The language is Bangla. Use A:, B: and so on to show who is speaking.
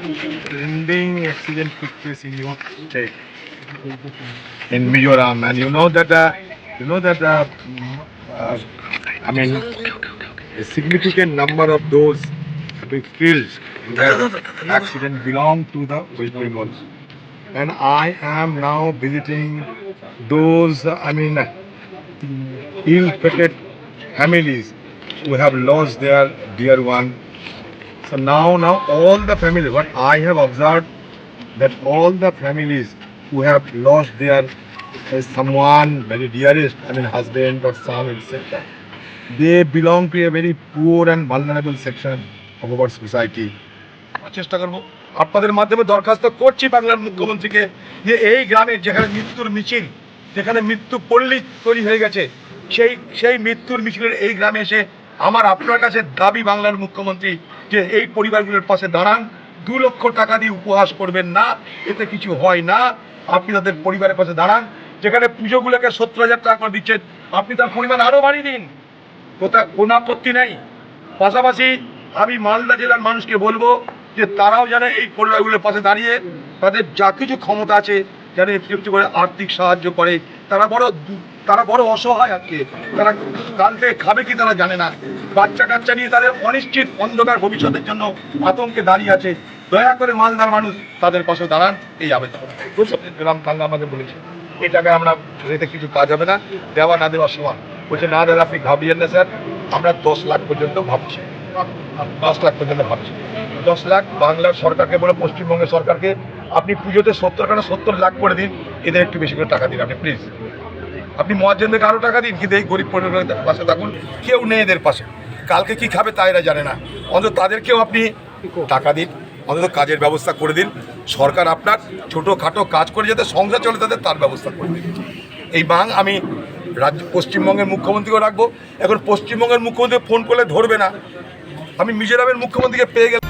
A: Trending accident took place in your state, in Mizoram, and I mean, a significant number of those who were killed in that accident belong to the West Bengal. And I am now visiting those, ill-fated families who have lost their dear one. So now all the families, what I have observed, that all the families who have lost their someone very dearest, husband or son, etc., they belong to a very poor and vulnerable section of our society. চেষ্টা করব আপনাদের মাধ্যমে দরখাস্ত করছি বাংলার মুখ্যমন্ত্রীকে যে এই গ্রামে যেখানে মৃত্যুর মিছিল, যেখানে মৃত্যু পল্লী তৈরি হয়ে গেছে, সেই মৃত্যুর মিছিলের এই গ্রামে এসে আমার আপনার কাছে দাবি বাংলার মুখ্যমন্ত্রী যে এই পরিবারগুলোর পাশে দাঁড়ান। 2 লক্ষ টাকা দিয়ে উপহাস করবেন না, এতে কিছু হয় না। আপনি তাদের পরিবারের পাশে দাঁড়ান। যেখানে পুজোগুলোকে 70,000 টাকা করে দিচ্ছেন, আপনি তার পরিমাণ আরও বাড়িয়ে দিন, কোনো আপত্তি নেই। পাশাপাশি আমি মালদা জেলার মানুষকে বলবো যে তারাও যেন এই পরিবারগুলোর পাশে দাঁড়িয়ে তাদের যা কিছু ক্ষমতা আছে যেন একটু করে আর্থিক সাহায্য করে। তারা বড় অসহায় আজকে, তারা কাল থেকে খাবে কি তারা জানে না। বাচ্চা কাচ্চা নিয়ে তাদের অনিশ্চিত অন্ধকার ভবিষ্যতের জন্য আতঙ্কে দাঁড়িয়ে আছে। দয়া করে মালদার মানুষ তাদের পাশে দাঁড়ান, এই আবেদন। গ্রাম বাংলা আমাকে বলেছে এই টাকায় আমরা রেতে কিছু পাওয়া যাবে না, দেওয়া না দেওয়ার সমান। বলছে না দাদা আপনি ভাবিয়েন না স্যার, আমরা 10 লাখ পর্যন্ত ভাবছি, 10 লাখ পর্যন্ত ভাবছি। 10 লাখ বাংলার সরকারকে বলে, পশ্চিমবঙ্গের সরকারকে আপনি পুজোতে 70 লাখ করে দিন, এদের একটু বেশি করে টাকা দিন আপনি প্লিজ। আপনি মহাজনদেরকে আরও টাকা দিন, কিন্তু এই গরিব পরিবারের পাশে থাকুন। কেউ নেই এদের পাশে, কালকে কি খাবে তা এরা জানে না। অন্তত তাদেরকেও আপনি টাকা দিন, অন্তত কাজের ব্যবস্থা করে দিন। সরকার আপনার ছোটোখাটো কাজ করে যাতে সংসার চলে তার ব্যবস্থা করে দিন। এই বাং আমি পশ্চিমবঙ্গের মুখ্যমন্ত্রীকেও রাখবো। এখন পশ্চিমবঙ্গের মুখ্যমন্ত্রী ফোন করলে ধরবে না, আমি মিজোরামের মুখ্যমন্ত্রীকে পেয়ে গেলাম।